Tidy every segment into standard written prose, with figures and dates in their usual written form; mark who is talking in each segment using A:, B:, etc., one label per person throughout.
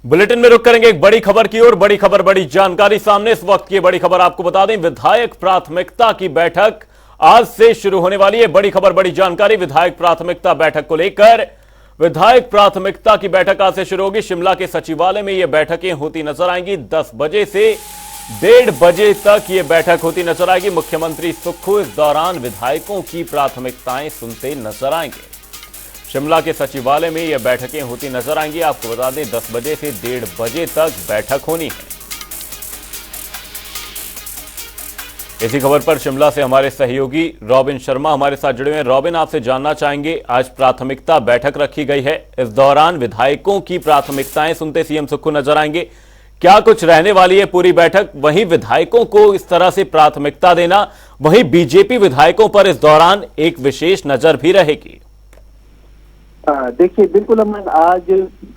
A: Bulletin में रुक करेंगे एक बड़ी खबर की ओर। बड़ी खबर, बड़ी जानकारी सामने। इस वक्त की बड़ी खबर आपको बता दें, विधायक प्राथमिकता की बैठक आज से शुरू होने वाली है। बड़ी खबर, बड़ी जानकारी। विधायक प्राथमिकता बैठक को लेकर विधायक प्राथमिकता की बैठक आज से शुरू होगी। शिमला के सचिवालय में यह बैठकें होती नजर आएंगी। 10 बजे से 1:30 बजे तक यह बैठक होती नजर आएगी। मुख्यमंत्री सुक्खू इस दौरान विधायकों की प्राथमिकताएं सुनते नजर आएंगे। शिमला के सचिवालय में यह बैठकें होती नजर आएंगी। आपको बता दें 10 बजे से 1:30 बजे तक बैठक होनी है। इसी खबर पर शिमला से हमारे सहयोगी रॉबिन शर्मा हमारे साथ जुड़े हुए हैं। रॉबिन, आपसे जानना चाहेंगे, आज प्राथमिकता बैठक रखी गई है। इस दौरान विधायकों की प्राथमिकताएं सुनते सीएम सुक्खू नजर आएंगे। क्या कुछ रहने वाली है पूरी बैठक? वहीं विधायकों को इस तरह से प्राथमिकता देना, वहीं बीजेपी विधायकों पर इस दौरान एक विशेष नजर भी रहेगी।
B: देखिए, बिल्कुल अमन, आज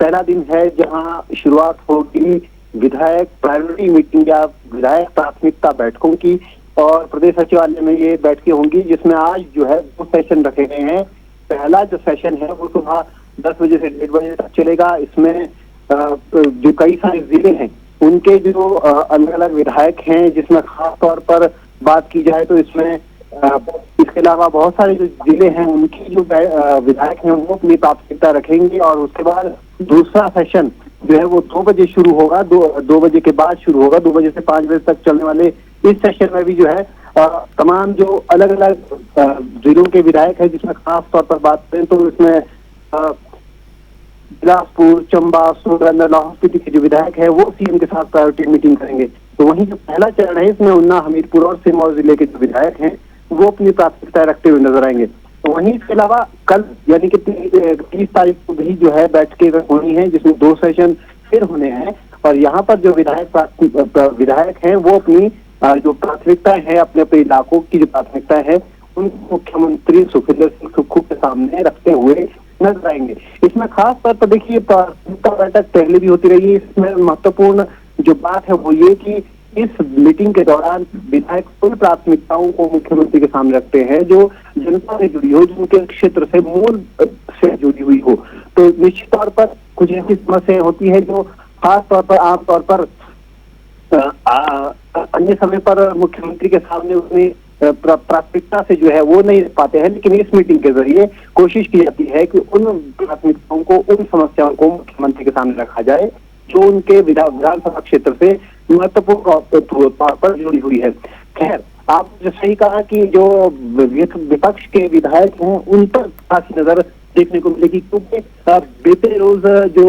B: पहला दिन है जहां शुरुआत होगी विधायक प्रायोरिटी मीटिंग या विधायक प्राथमिकता बैठकों की, और प्रदेश सचिवालय में ये बैठकें होंगी, जिसमें आज जो है 2 सेशन रखे गए हैं। पहला जो सेशन है वो सुबह 10 बजे से 1:30 बजे तक चलेगा। इसमें जो कई सारे जिले हैं उनके जो अलग अलग विधायक हैं, जिसमें खास तौर पर बात की जाए तो इसमें इसके अलावा बहुत सारे जो जिले हैं उनकी जो विधायक हैं वो अपनी प्राथमिकता रखेंगे। और उसके बाद दूसरा सेशन जो है वो 2 बजे शुरू होगा, 2 बजे के बाद शुरू होगा। 2 बजे से 5 बजे तक चलने वाले इस सेशन में भी जो है तमाम जो अलग अलग जिलों के विधायक हैं, जिसमें खास तौर पर बात करें तो इसमें बिलासपुर, चंबा, सोनभद्र, लाहौल स्पीति के जो विधायक है वो सीएम के साथ प्रायोरिटी मीटिंग करेंगे। तो वहीं जो पहला चरण है इसमें उन्ना, हमीरपुर और सिरमौर जिले के जो विधायक हैं वो अपनी प्राथमिकता रखते हुए नजर आएंगे। तो वहीं इसके अलावा कल यानी कि 30 तारीख को भी जो है बैठकें होनी है, जिसमें 2 सेशन फिर होने हैं। और यहाँ पर जो विधायक हैं वो अपनी जो प्राथमिकता है, अपने अपने इलाकों की जो प्राथमिकता है उनको मुख्यमंत्री सुक्खू के सामने रखते हुए नजर आएंगे। इसमें खास तौर पर देखिए, प्राथमिकता बैठक पहले भी होती रही है। इसमें महत्वपूर्ण जो बात है वो ये कि इस मीटिंग के दौरान विधायक उन प्राथमिकताओं को मुख्यमंत्री के सामने रखते हैं जो जनता से जुड़ी हो, जिनके क्षेत्र से मूल से जुड़ी हुई हो। तो निश्चित तौर पर कुछ ऐसी समस्याएं होती है जो खास तौर पर आमतौर पर अन्य समय पर मुख्यमंत्री के सामने उतनी प्राथमिकता से जो है वो नहीं रख पाते हैं, लेकिन इस मीटिंग के जरिए कोशिश की जाती है कि उन प्राथमिकताओं को, उन समस्याओं को मुख्यमंत्री के सामने रखा जाए जो उनके विधानसभा क्षेत्र से महत्वपूर्ण तौर पर जुड़ी हुई है। खैर, आपने सही कहा कि जो विपक्ष के विधायक हैं उन पर खास नजर देखने को मिलेगी, क्योंकि बीते रोज जो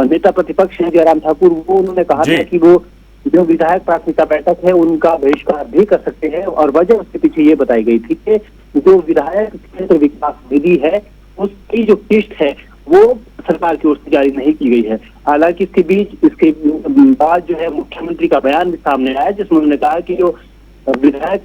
B: नेता प्रतिपक्ष है जयराम ठाकुर, वो उन्होंने कहा था कि वो जो विधायक प्राथमिकता बैठक है उनका बहिष्कार भी कर सकते हैं। और वजह उसके पीछे ये बताई गई थी कि जो विधायक क्षेत्र विकास निधि है उसकी जो किस्त है वो सरकार की ओर से जारी नहीं की गई है। हालांकि इसके बाद जो है मुख्यमंत्री का बयान भी सामने आया, जिसमें उन्होंने कहा कि जो विधायक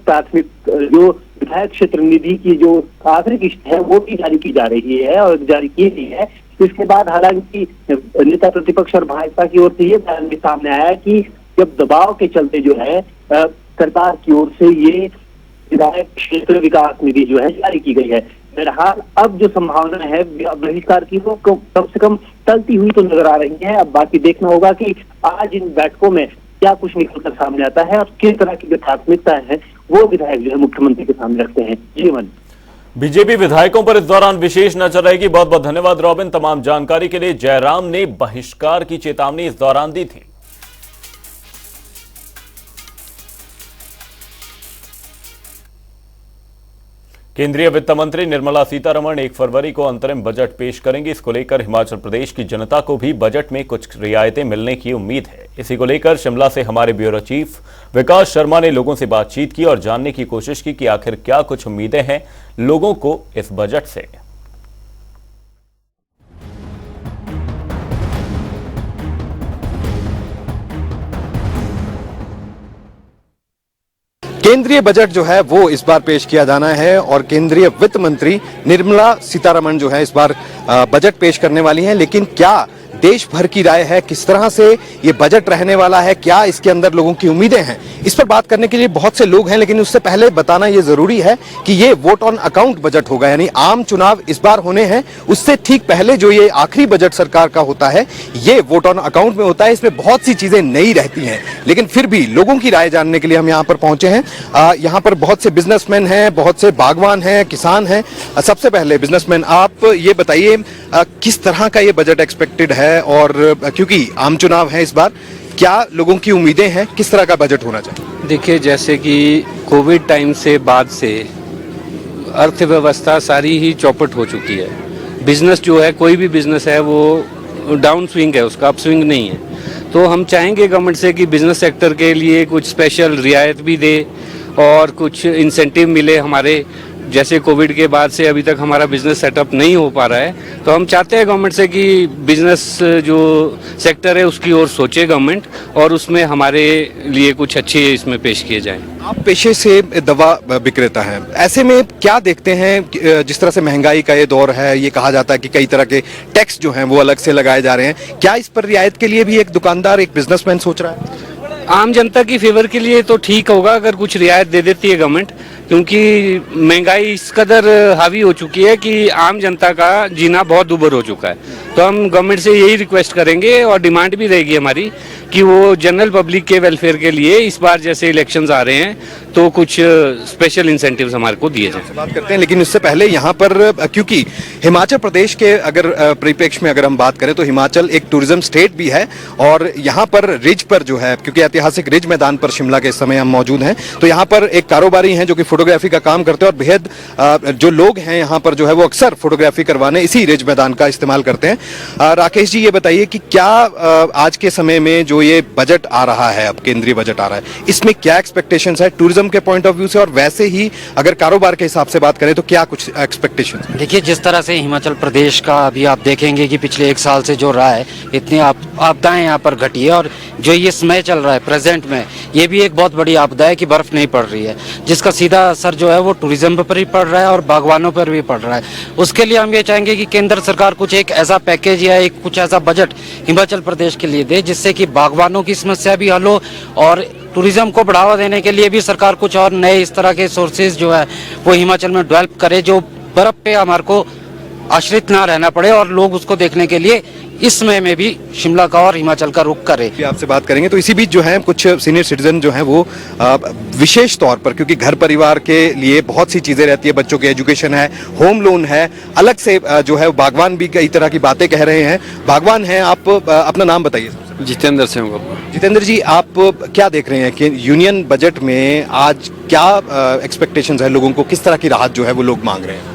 B: क्षेत्र निधि की जो आखिरी किस्त है वो भी जारी की जा रही है और जारी की गई है। इसके बाद हालांकि नेता प्रतिपक्ष और भाजपा की ओर से ये बयान भी सामने आया कि जब दबाव के चलते जो है सरकार की ओर से ये विधायक क्षेत्र विकास निधि जो है जारी की गई है। बहरहाल अब जो संभावना है बहिष्कार की वो कम से कम टलती हुई तो नजर आ रही है। अब बाकी देखना होगा कि आज इन बैठकों में क्या कुछ निकलकर सामने आता है और किस तरह की जो प्राथमिकता है वो विधायक जो है मुख्यमंत्री के सामने रखते हैं। जीवन
A: बीजेपी विधायकों पर इस दौरान विशेष नजर रहेगी। बहुत बहुत धन्यवाद रॉबिन तमाम जानकारी के लिए। जयराम ने बहिष्कार की चेतावनी इस दौरान दी थी। केंद्रीय वित्त मंत्री निर्मला सीतारमण 1 फरवरी को अंतरिम बजट पेश करेंगी। इसको लेकर हिमाचल प्रदेश की जनता को भी बजट में कुछ रियायतें मिलने की उम्मीद है। इसी को लेकर शिमला से हमारे ब्यूरो चीफ विकास शर्मा ने लोगों से बातचीत की और जानने की कोशिश की कि आखिर क्या कुछ उम्मीदें हैं लोगों को इस बजट से।
C: केंद्रीय बजट जो है वो इस बार पेश किया जाना है और केंद्रीय वित्त मंत्री निर्मला सीतारमण जो है इस बार बजट पेश करने वाली हैं। लेकिन क्या देश भर की राय है, किस तरह से ये बजट रहने वाला है, क्या इसके अंदर लोगों की उम्मीदें हैं, इस पर बात करने के लिए बहुत से लोग हैं, लेकिन उससे पहले बताना ये जरूरी है कि ये वोट ऑन अकाउंट बजट होगा, यानी आम चुनाव इस बार होने हैं उससे ठीक पहले जो ये आखिरी बजट सरकार का होता है ये वोट ऑन अकाउंट में होता है। इसमें बहुत सी चीजें नई रहती हैं, लेकिन फिर भी लोगों की राय जानने के लिए हम यहाँ पर पहुंचे हैं। यहाँ पर बहुत से बिजनेसमैन हैं, बहुत से बागवान हैं, किसान हैं। सबसे पहले बिजनेसमैन, आप ये बताइए किस तरह का ये बजट एक्सपेक्टेड है, और क्योंकि आम चुनाव है इस बार, क्या लोगों की उम्मीदें हैं, किस तरह का बजट होना चाहिए?
D: देखिए, जैसे कि कोविड टाइम से बाद से अर्थव्यवस्था सारी ही चौपट हो चुकी है। बिजनेस जो है, कोई भी बिजनेस है वो डाउन स्विंग है, उसका अप स्विंग नहीं है। तो हम चाहेंगे गवर्नमेंट से कि बिजनेस सेक्टर के लिए कुछ स्पेशल रियायत भी दे और कुछ इंसेंटिव मिले हमारे। जैसे कोविड के बाद से अभी तक हमारा बिजनेस सेटअप नहीं हो पा रहा है, तो हम चाहते हैं गवर्नमेंट से कि बिजनेस जो सेक्टर है उसकी ओर सोचे गवर्नमेंट, और उसमें हमारे लिए कुछ अच्छे इसमें पेश किए जाएं।
C: आप पेशे से दवा विक्रेता हैं, ऐसे में क्या देखते हैं जिस तरह से महंगाई का ये दौर है, ये कहा जाता है कि कई तरह के टैक्स जो हैं वो अलग से लगाए जा रहे हैं, क्या इस पर रियायत के लिए भी एक दुकानदार, एक बिजनेसमैन सोच रहा है?
D: आम जनता की फेवर के लिए तो ठीक होगा अगर कुछ रियायत दे देती है गवर्नमेंट, क्योंकि महंगाई इस कदर हावी हो चुकी है कि आम जनता का जीना बहुत दुभर हो चुका है। तो हम गवर्नमेंट से यही रिक्वेस्ट करेंगे और डिमांड भी रहेगी हमारी कि वो जनरल पब्लिक के वेलफेयर के लिए इस बार जैसे इलेक्शंस आ रहे हैं तो कुछ स्पेशल इंसेंटिव्स हमारे को दिए जाएं।
C: बात करते हैं, लेकिन इससे पहले यहाँ पर क्योंकि हिमाचल प्रदेश के अगर परिप्रेक्ष्य में अगर हम बात करें तो हिमाचल एक टूरिज्म स्टेट भी है, और यहाँ पर रिज पर जो है, क्योंकि ऐतिहासिक रिज मैदान पर शिमला के इस समय हम मौजूद हैं, तो यहाँ पर एक कारोबारी हैं जो कि फोटोग्राफी का काम करते हैं, और बेहद जो लोग हैं यहाँ पर जो है वो अक्सर फोटोग्राफी करवाने इसी रिज मैदान का इस्तेमाल करते हैं। राकेश जी, ये बताइए कि क्या आज के समय में जो ये बजट आ रहा है, अब केंद्रीय बजट आ रहा है, इसमें क्या एक्सपेक्टेशंस है टूरिज्म के पॉइंट ऑफ व्यू से, और वैसे ही अगर कारोबार के हिसाब से बात करें तो क्या कुछ एक्सपेक्टेशंस?
E: देखिए, जिस तरह से हिमाचल प्रदेश का अभी आप देखेंगे कि पिछले 1 साल से जो रहा है, इतनी आपदाएं यहाँ पर घटी है, और जो ये समय चल रहा है प्रेजेंट में, ये भी एक बहुत बड़ी आपदा है कि बर्फ नहीं पड़ रही है, जिसका सीधा असर जो है वो टूरिज्म पर भी पड़ रहा है और बागवानों पर भी पड़ रहा है। उसके लिए हम ये चाहेंगे कि केंद्र सरकार कुछ एक ऐसा पैकेज या एक कुछ ऐसा बजट हिमाचल प्रदेश के लिए दे जिससे कि बागवानों की समस्या भी हल हो, और टूरिज्म को बढ़ावा देने के लिए भी सरकार कुछ और नए इस तरह के सोर्सेज जो है वो हिमाचल में डेवलप करे, जो बर्फ पे हमारे को आश्रित ना रहना पड़े और लोग उसको देखने के लिए इस समय में भी शिमला का और हिमाचल का रुख करें।
C: आपसे बात करेंगे तो इसी बीच जो है कुछ सीनियर सिटीजन जो हैं वो विशेष तौर पर, क्योंकि घर परिवार के लिए बहुत सी चीजें रहती है, बच्चों के एजुकेशन है, होम लोन है, अलग से जो है बागवान भी कई तरह की बातें कह रहे हैं। बागवान हैं आप, अपना नाम बताइए।
D: जितेंद्र सिंह।
C: जितेंद्र जी, आप क्या देख रहे हैं कि यूनियन बजट में आज क्या एक्सपेक्टेशंस है लोगों को, किस तरह की राहत जो है वो लोग मांग रहे हैं?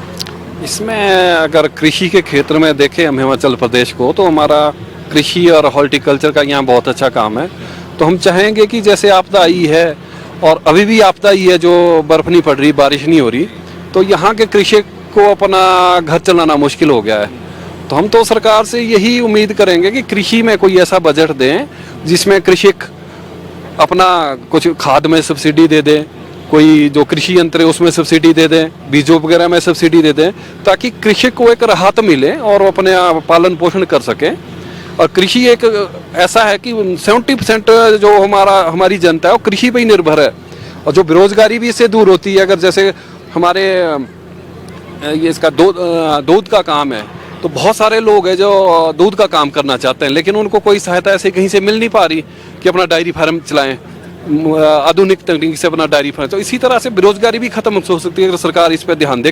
F: इसमें अगर कृषि के क्षेत्र में देखें हम हिमाचल प्रदेश को, तो हमारा कृषि और हॉर्टिकल्चर का यहाँ बहुत अच्छा काम है। तो हम चाहेंगे कि जैसे आपदा आई है, और अभी भी आपदा आई है, जो बर्फ़ नहीं पड़ रही, बारिश नहीं हो रही, तो यहाँ के कृषक को अपना घर चलाना मुश्किल हो गया है। तो हम तो सरकार से यही उम्मीद करेंगे कि कृषि में कोई ऐसा बजट दें जिसमें कृषक अपना कुछ खाद में सब्सिडी दे दें, कोई जो कृषि यंत्र है उसमें सब्सिडी दे दें, बीजों वगैरह में सब्सिडी दे दें, ताकि कृषक को एक राहत मिले और अपने पालन पोषण कर सकें। और कृषि एक ऐसा है कि 70% जो हमारी जनता है वो कृषि पे ही निर्भर है, और जो बेरोजगारी भी इससे दूर होती है। अगर जैसे हमारे ये इसका दूध का काम है, तो बहुत सारे लोग हैं जो दूध का काम करना चाहते हैं, लेकिन उनको कोई सहायता ऐसे कहीं से मिल नहीं पा रही कि अपना डायरी फार्म चलाएं, आधुनिक तकनीक से अपना डायरी फार्म। तो इसी तरह से बेरोजगारी भी खत्म हो सकती है अगर सरकार इस पे ध्यान दे,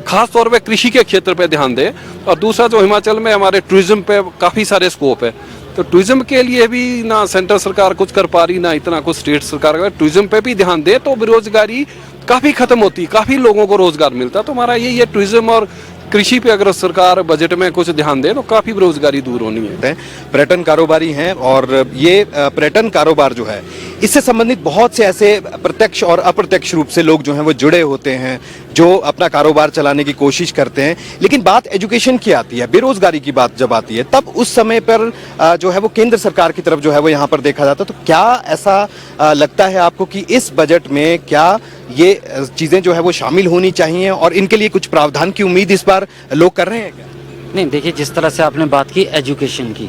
F: खास तौर पे कृषि के क्षेत्र पे ध्यान दे। और दूसरा, जो हिमाचल में हमारे टूरिज्म पे काफ़ी सारे स्कोप है, तो टूरिज्म के लिए भी ना सेंट्रल सरकार कुछ कर पा रही, ना इतना कुछ स्टेट सरकार। अगर टूरिज्म पे भी ध्यान दे तो बेरोजगारी काफ़ी खत्म होती, काफ़ी लोगों को रोजगार मिलता। तो हमारा यही है, टूरिज्म और कृषि पे अगर सरकार बजट में कुछ ध्यान दे तो काफी बेरोजगारी दूर होनी है।
C: पर्यटन कारोबारी हैं, और ये पर्यटन कारोबार जो है इससे संबंधित बहुत से ऐसे प्रत्यक्ष और अप्रत्यक्ष रूप से लोग जो हैं वो जुड़े होते हैं, जो अपना कारोबार चलाने की कोशिश करते हैं। लेकिन बात एजुकेशन की आती है, बेरोजगारी की बात जब आती है, तब उस समय पर जो है वो केंद्र सरकार की तरफ जो है वो यहाँ पर देखा जाता है। तो क्या ऐसा लगता है आपको कि इस बजट में क्या ये चीजें जो है वो शामिल होनी चाहिए, और इनके लिए कुछ प्रावधान की उम्मीद इस बार लोग कर रहे हैं क्या?
E: नहीं, देखिए, जिस तरह से आपने बात की एजुकेशन की,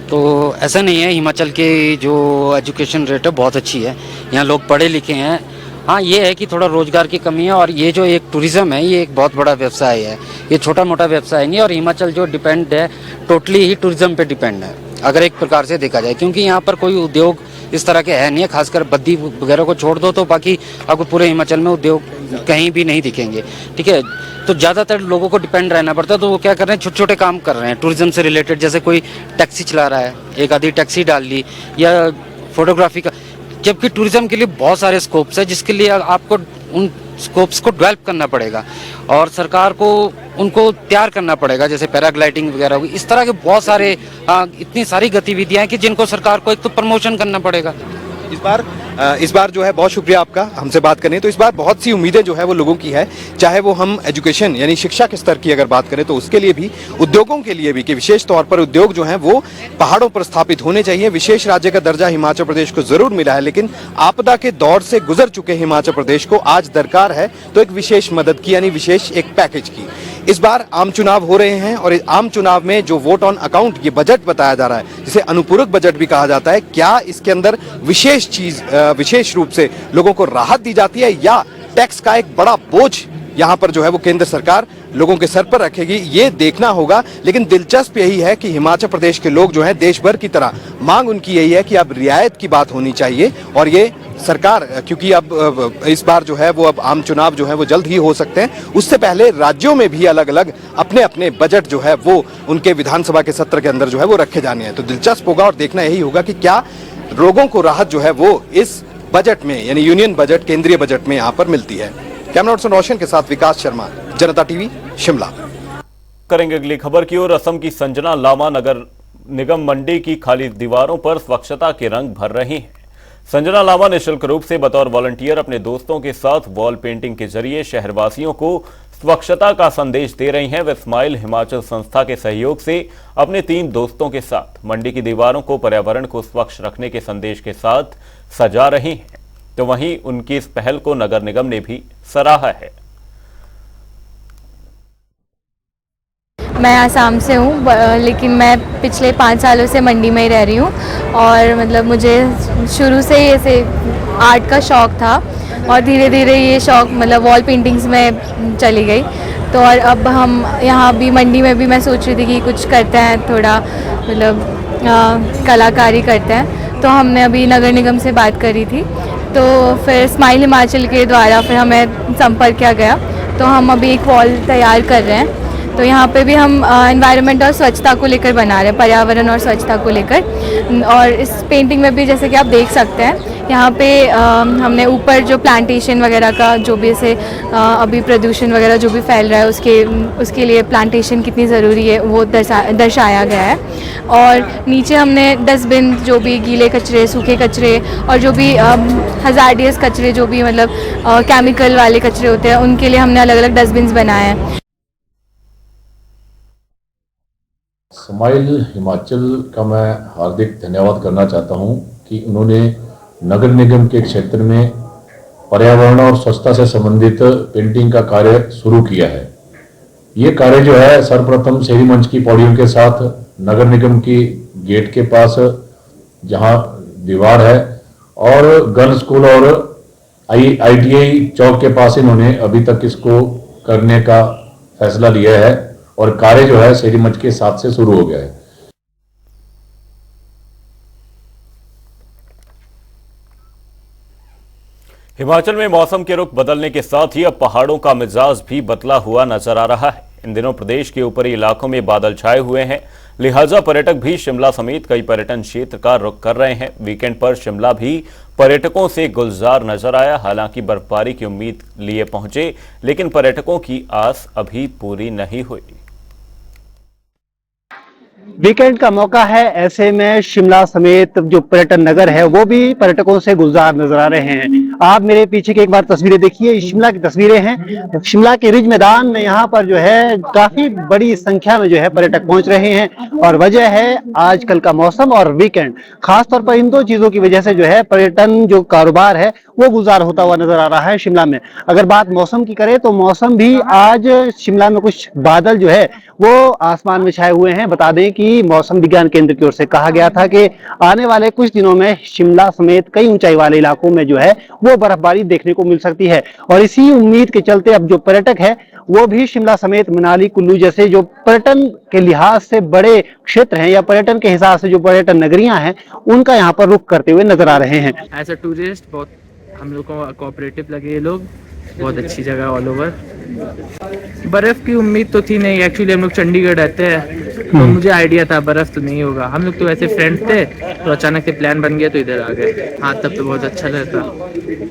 E: तो ऐसा नहीं है, हिमाचल के जो एजुकेशन रेट है बहुत अच्छी है, यहाँ लोग पढ़े लिखे हैं। हाँ, ये है कि थोड़ा रोजगार की कमी है, और ये जो एक टूरिज्म है ये एक बहुत बड़ा व्यवसाय है, ये छोटा मोटा व्यवसाय नहीं है। और हिमाचल जो डिपेंड है टोटली ही टूरिज्म पे डिपेंड है, अगर एक प्रकार से देखा जाए, क्योंकि यहाँ पर कोई उद्योग इस तरह के है नहीं है। खासकर बद्दी वगैरह को छोड़ दो तो बाकी आपको पूरे हिमाचल में उद्योग कहीं भी नहीं दिखेंगे, ठीक है। तो ज़्यादातर लोगों को डिपेंड रहना पड़ता है, तो वो क्या कर रहे हैं, छोटे छोटे काम कर रहे हैं टूरिज्म से रिलेटेड। जैसे कोई टैक्सी चला रहा है, एक आधी टैक्सी डाल ली, या फोटोग्राफी का, जबकि टूरिज्म के लिए बहुत सारे स्कोप्स है, जिसके लिए आपको उन स्कोप्स को डेवलप करना पड़ेगा और सरकार को उनको तैयार करना पड़ेगा। जैसे पैराग्लाइडिंग वगैरह होगी, इस तरह के बहुत सारे इतनी सारी गतिविधियां हैं कि जिनको सरकार को एक तो प्रमोशन करना पड़ेगा।
C: इस बार जो है बहुत शुक्रिया आपका हमसे बात करने। तो इस बार बहुत सी उम्मीदें जो है वो लोगों की है, चाहे वो हम एजुकेशन यानी शिक्षा के स्तर की अगर बात करें तो उसके लिए भी, उद्योगों के लिए भी, कि विशेष तौर पर उद्योग जो हैं वो पहाड़ों पर स्थापित होने चाहिए। विशेष राज्य का दर्जा हिमाचल प्रदेश को जरूर मिला है, लेकिन आपदा के दौर से गुजर चुके हिमाचल प्रदेश को आज दरकार है तो एक विशेष मदद की, यानी विशेष एक पैकेज की। इस बार आम चुनाव हो रहे हैं और इस आम चुनाव में जो वोट ऑन अकाउंट ये बजट बताया जा रहा है, जिसे अनुपूरक बजट भी कहा जाता है, क्या इसके अंदर विशेष चीज, विशेष रूप से लोगों को राहत दी जाती है, या टैक्स का एक बड़ा बोझ यहां पर जो है वो केंद्र सरकार लोगों के सर पर रखेगी, ये देखना होगा। लेकिन दिलचस्प यही है कि हिमाचल प्रदेश के लोग जो हैं, देश भर की तरह मांग उनकी यही है कि अब रियायत की बात होनी चाहिए। और ये सरकार, क्योंकि अब इस बार जो है वो अब आम चुनाव जो है वो जल्द ही हो सकते हैं, उससे पहले राज्यों में भी अलग अलग अपने अपने बजट जो है वो उनके विधानसभा के सत्र के अंदर जो है वो रखे जाने हैं। तो दिलचस्प होगा और देखना यही होगा कि क्या लोगों को राहत जो है वो इस बजट में, यानी यूनियन बजट, केंद्रीय बजट में यहाँ पर मिलती है। कैमरा पर्सन रोशन के साथ विकास शर्मा, जनता टीवी, शिमला।
A: करेंगे अगली खबर की ओर। असम की संजना लामा नगर निगम मंडी की खाली दीवारों पर स्वच्छता के रंग भर रही हैं। संजना लामा निःशुल्क रूप से बतौर वॉलंटियर अपने दोस्तों के साथ वॉल पेंटिंग के जरिए शहरवासियों को स्वच्छता का संदेश दे रही हैं। वे स्माइल हिमाचल संस्था के सहयोग से अपने 3 दोस्तों के साथ मंडी की दीवारों को पर्यावरण को स्वच्छ रखने के संदेश के साथ सजा रही हैं। तो वहीं उनकी इस पहल को नगर निगम ने भी सराहा है।
G: मैं आसाम से हूँ, लेकिन मैं पिछले 5 सालों से मंडी में ही रह रही हूँ। और मतलब मुझे शुरू से ही ऐसे आर्ट का शौक़ था और धीरे धीरे ये शौक़ मतलब वॉल पेंटिंग्स में चली गई। तो और अब हम यहाँ भी मंडी में भी मैं सोच रही थी कि कुछ करते हैं, थोड़ा मतलब कलाकारी करते हैं। तो हमने अभी नगर निगम से बात करी थी, तो फिर स्माइल हिमाचल के द्वारा फिर हमें संपर्क किया गया। तो हम अभी एक वॉल तैयार कर रहे हैं। तो यहाँ पे भी हम एनवायरनमेंट और स्वच्छता को लेकर बना रहे हैं, पर्यावरण और स्वच्छता को लेकर। और इस पेंटिंग में भी जैसे कि आप देख सकते हैं, यहाँ पे हमने ऊपर जो प्लांटेशन वगैरह का जो भी ऐसे अभी प्रदूषण वगैरह जो भी फैल रहा है उसके लिए प्लांटेशन कितनी ज़रूरी है वो दर्शाया गया है। और नीचे हमने डस्टबिन, जो भी गीले कचरे, सूखे कचरे और जो भी हज़ार्डियस कचरे, जो भी मतलब केमिकल वाले कचरे होते हैं, उनके लिए हमने अलग अलग डस्टबिन बनाए हैं।
H: स्माइल हिमाचल का मैं हार्दिक धन्यवाद करना चाहता हूं कि उन्होंने नगर निगम के क्षेत्र में पर्यावरण और स्वच्छता से संबंधित पेंटिंग का कार्य शुरू किया है। ये कार्य जो है सर्वप्रथम शहरी मंच की पौड़ियों के साथ नगर निगम की गेट के पास जहां दीवार है और गर्ल्स स्कूल और ITI चौक के पास इन्होंने अभी तक इसको करने का फैसला लिया है और कार्य जो है शहरी मंच के साथ से शुरू हो गया है।
A: हिमाचल में मौसम के रुख बदलने के साथ ही अब पहाड़ों का मिजाज भी बदला हुआ नजर आ रहा है। इन दिनों प्रदेश के ऊपरी इलाकों में बादल छाए हुए हैं, लिहाजा पर्यटक भी शिमला समेत कई पर्यटन क्षेत्र का रुख कर रहे हैं। वीकेंड पर शिमला भी पर्यटकों से गुलजार नजर आया। हालांकि बर्फबारी की उम्मीद लिए पहुंचे, लेकिन पर्यटकों की आस अभी पूरी नहीं हुई।
B: वीकेंड का मौका है, ऐसे में शिमला समेत जो पर्यटन नगर है वो भी पर्यटकों से गुलजार नजर आ रहे हैं। आप मेरे पीछे की एक बार तस्वीरें देखिए, शिमला की तस्वीरें हैं। शिमला के रिज मैदान में यहाँ पर जो है काफी बड़ी संख्या में जो है पर्यटक पहुंच रहे हैं और वजह है आजकल का मौसम और वीकेंड। खासतौर पर इन 2 चीजों की वजह से जो है पर्यटन जो कारोबार है वो गुजार होता हुआ नजर आ रहा है शिमला में। अगर बात मौसम की करें तो मौसम भी आज शिमला में कुछ बादल जो है वो आसमान में छाए हुए हैं। बता दें कि मौसम विज्ञान केंद्र की ओर से कहा गया था कि आने वाले कुछ दिनों में शिमला समेत कई ऊंचाई वाले इलाकों में जो है वो बर्फबारी देखने को मिल सकती है, और इसी उम्मीद के चलते अब जो पर्यटक है वो भी शिमला समेत मनाली, कुल्लू जैसे जो पर्यटन के लिहाज से बड़े क्षेत्र हैं या पर्यटन के हिसाब से जो पर्यटन नगरियां हैं उनका यहाँ पर रुख करते हुए नजर आ रहे हैं।
I: एज अ टूरिस्ट बहुत हम लोग को कोऑपरेटिव लगे ये लोग, बहुत अच्छी जगह ऑल ओवर। बर्फ की उम्मीद तो थी नहीं, एक्चुअली हम लोग चंडीगढ़ रहते हैं तो मुझे आइडिया था बर्फ तो नहीं होगा। हम लोग तो ऐसे फ्रेंड्स थे तो अचानक से प्लान बन गया तो इधर आ गए। हाँ तब तो बहुत अच्छा रहता,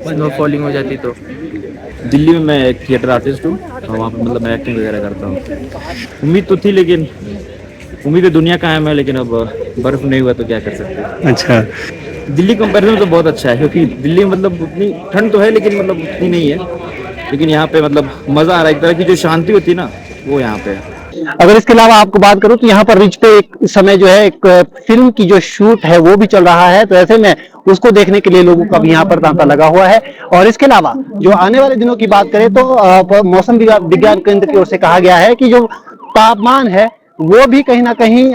I: स्नो फॉलिंग हो जाती। तो
J: दिल्ली में मैं एक थिएटर आर्टिस्ट हूँ और वहाँ पर मतलब मैं एक्टिंग वगैरह करता हूँ। उम्मीद तो थी लेकिन उम्मीद है दुनिया कायम है, लेकिन अब बर्फ नहीं हुआ तो क्या कर सकते हैं।
B: अच्छा,
J: दिल्ली कंपैरिजन तो बहुत अच्छा है क्योंकि दिल्ली में मतलब उतनी ठंड तो है लेकिन मतलब उतनी नहीं है, लेकिन यहाँ पे मतलब मजा आ रहा है। एक तरह की जो शांति होती है ना वो यहाँ पे है।
B: अगर इसके अलावा आपको बात करूं तो यहाँ पर रिज पे एक समय जो है एक फिल्म की जो शूट है वो भी चल रहा है, तो ऐसे में उसको देखने के लिए लोगों का भी यहाँ पर तांता लगा हुआ है। और इसके अलावा जो आने वाले दिनों की बात करें तो मौसम विज्ञान केंद्र की ओर से कहा गया है कि जो तापमान है वो भी कहीं ना कहीं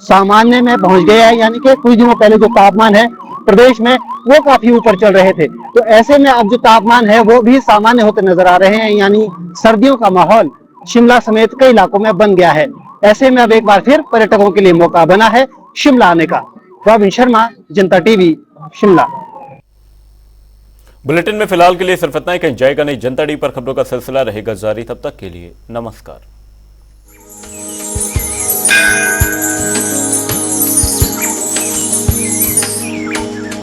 B: सामान्य में पहुंच गया है, यानी कि कुछ दिनों पहले जो तापमान है प्रदेश में वो काफी ऊपर चल रहे थे, तो ऐसे में अब जो तापमान है वो भी सामान्य होते नजर आ रहे हैं, यानी सर्दियों का माहौल शिमला समेत कई इलाकों में बन गया है। ऐसे में अब एक बार फिर पर्यटकों के लिए मौका बना है शिमला आने का। रॉबिन शर्मा, जनता टीवी, शिमला।
A: बुलेटिन में फिलहाल के लिए सिर्फ इतना ही। कहीं जाएगा नहीं। जनता टीवी पर खबरों का सिलसिला रहेगा जारी। तब तक के लिए नमस्कार।